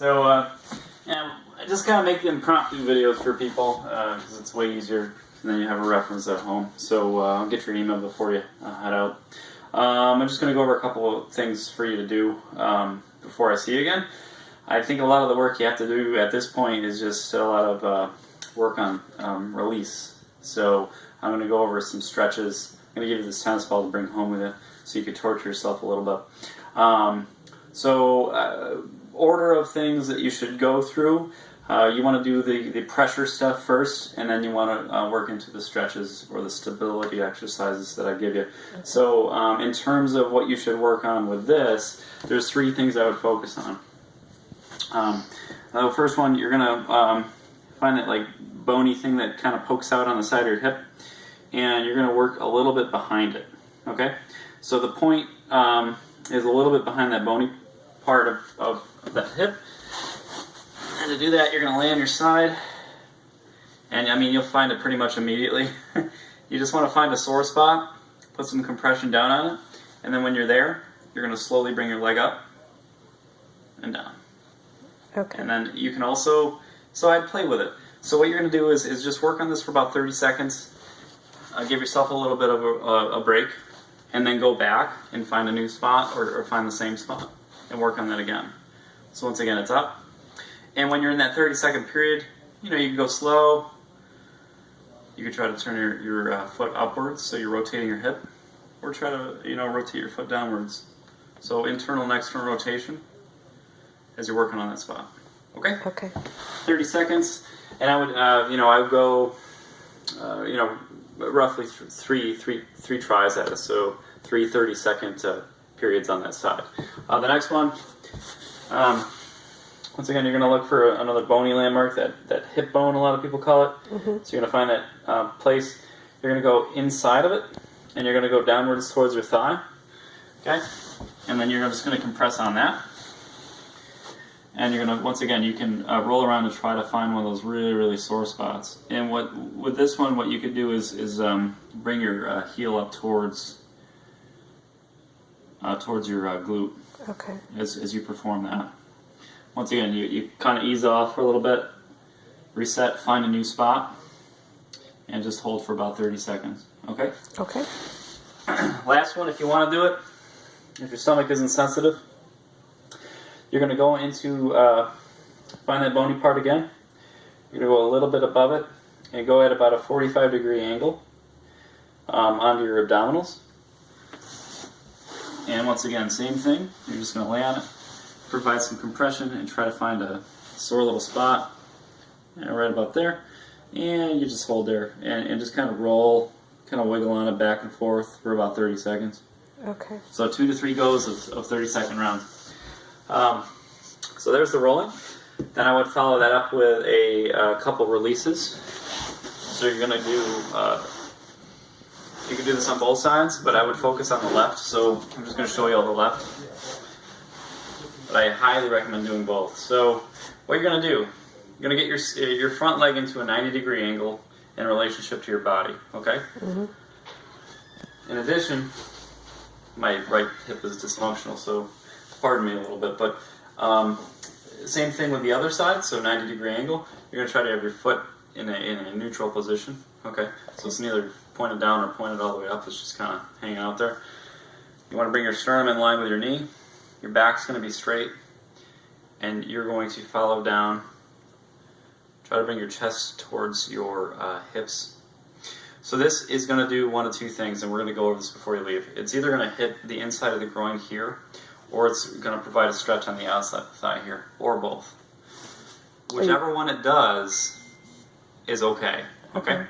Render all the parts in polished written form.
So, yeah, I just kind of make impromptu videos for people because it's way easier than you have a reference at home. So I'll get your email before you head out. I'm just going to go over a couple of things for you to do before I see you again. I think a lot of the work you have to do at this point is just a lot of work on release. So I'm going to go over some stretches. I'm going to give you this tennis ball to bring home with you so you could torture yourself a little bit. Order of things that you should go through. You want to do the pressure stuff first, and then you want to work into the stretches or the stability exercises that I give you. So in terms of what you should work on with this, there's 3 things I would focus on. The first one, you're going to find that like bony thing that kind of pokes out on the side of your hip, and you're going to work a little bit behind it. Okay? So the point is a little bit behind that bony part of the hip. And to do that, you're going to lay on your side, and I mean, you'll find it pretty much immediately. You just want to find a sore spot, put some compression down on it, and then when you're there, you're going to slowly bring your leg up and down. Okay. And then you can also, so I'd play with it. So what you're going to do is just work on this for about 30 seconds, give yourself a little bit of a break, and then go back and find a new spot or find the same spot and work on that again. So once again, it's up. And when you're in that 30-second period, you can go slow. You could try to turn your foot upwards, so you're rotating your hip, or try to rotate your foot downwards. So internal and external rotation as you're working on that spot. Okay. Okay. 30 seconds, and I would I would go roughly three tries at it. So 3 30-second periods on that side. The next one. Once again, you're going to look for another bony landmark, that hip bone, a lot of people call it. Mm-hmm. So you're going to find that place. You're going to go inside of it, and you're going to go downwards towards your thigh. Okay? And then you're just going to compress on that. And you're going to, once again, you can roll around and try to find one of those really, really sore spots. And with this one, what you could do is bring your heel up towards your glute. Okay. As you perform that. Once again, you kind of ease off for a little bit, reset, find a new spot, and just hold for about 30 seconds. Okay? Okay. Last one, if you want to do it, if your stomach isn't sensitive, you're going to go into, find that bony part again. You're going to go a little bit above it, and go at about a 45-degree angle onto your abdominals. And once again, same thing. You're just going to lay on it, provide some compression, and try to find a sore little spot right about there. And you just hold there and just kind of roll, kind of wiggle on it back and forth for about 30 seconds. Okay. So 2 to 3 goes of 30-second rounds. So there's the rolling. Then I would follow that up with a couple releases. So you're going to do, you can do this on both sides, but I would focus on the left. So I'm just going to show you all the left. But I highly recommend doing both. So what you're going to do, you're going to get your front leg into a 90-degree angle in relationship to your body, okay? Mm-hmm. In addition, my right hip is dysfunctional, so pardon me a little bit, but same thing with the other side, so 90-degree angle. You're going to try to have your foot in a neutral position, okay? So it's neither pointed down or pointed all the way up, it's just kind of hanging out there. You want to bring your sternum in line with your knee. Your back's going to be straight, and you're going to follow down. Try to bring your chest towards your hips. So this is going to do one of 2 things, and we're going to go over this before you leave. It's either going to hit the inside of the groin here, or it's going to provide a stretch on the outside of the thigh here, or both. Whichever one it does is okay. Okay?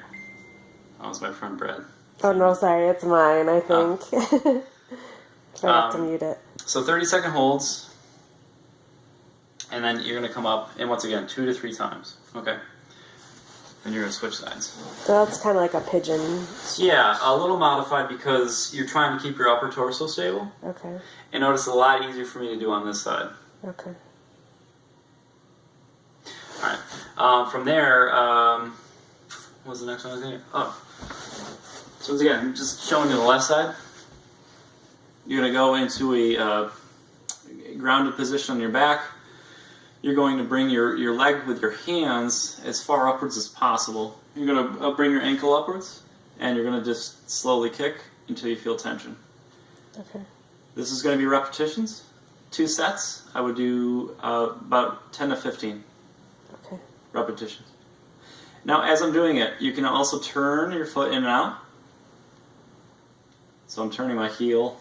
That was my friend Brad. Oh, no, sorry. It's mine, I think. So I have to mute it. So 30-second holds, and then you're going to come up, and once again, 2 to 3 times. Okay? And you're going to switch sides. So that's kind of like a pigeon. Yeah, a little modified because you're trying to keep your upper torso stable. Okay. And notice it's a lot easier for me to do on this side. Okay. Alright. From there, what was the next one I was going to do? Oh. So once again, just showing you the left side. You're going to go into a grounded position on your back. you're going to bring your leg with your hands as far upwards as possible. You're going to bring your ankle upwards, and you're going to just slowly kick until you feel tension. Okay. This is going to be repetitions, 2 sets. I would do about 10 to 15 Okay. repetitions. Now, as I'm doing it, you can also turn your foot in and out. So I'm turning my heel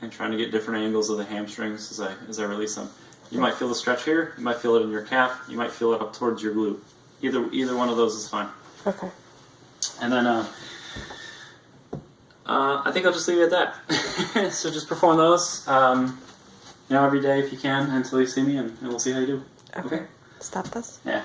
and trying to get different angles of the hamstrings as I release them. You might feel the stretch here. You might feel it in your calf. You might feel it up towards your glute. Either one of those is fine. Okay. And then I think I'll just leave it at that. So just perform those, every day if you can until you see me, and we'll see how you do. Okay. Stop this. Yeah.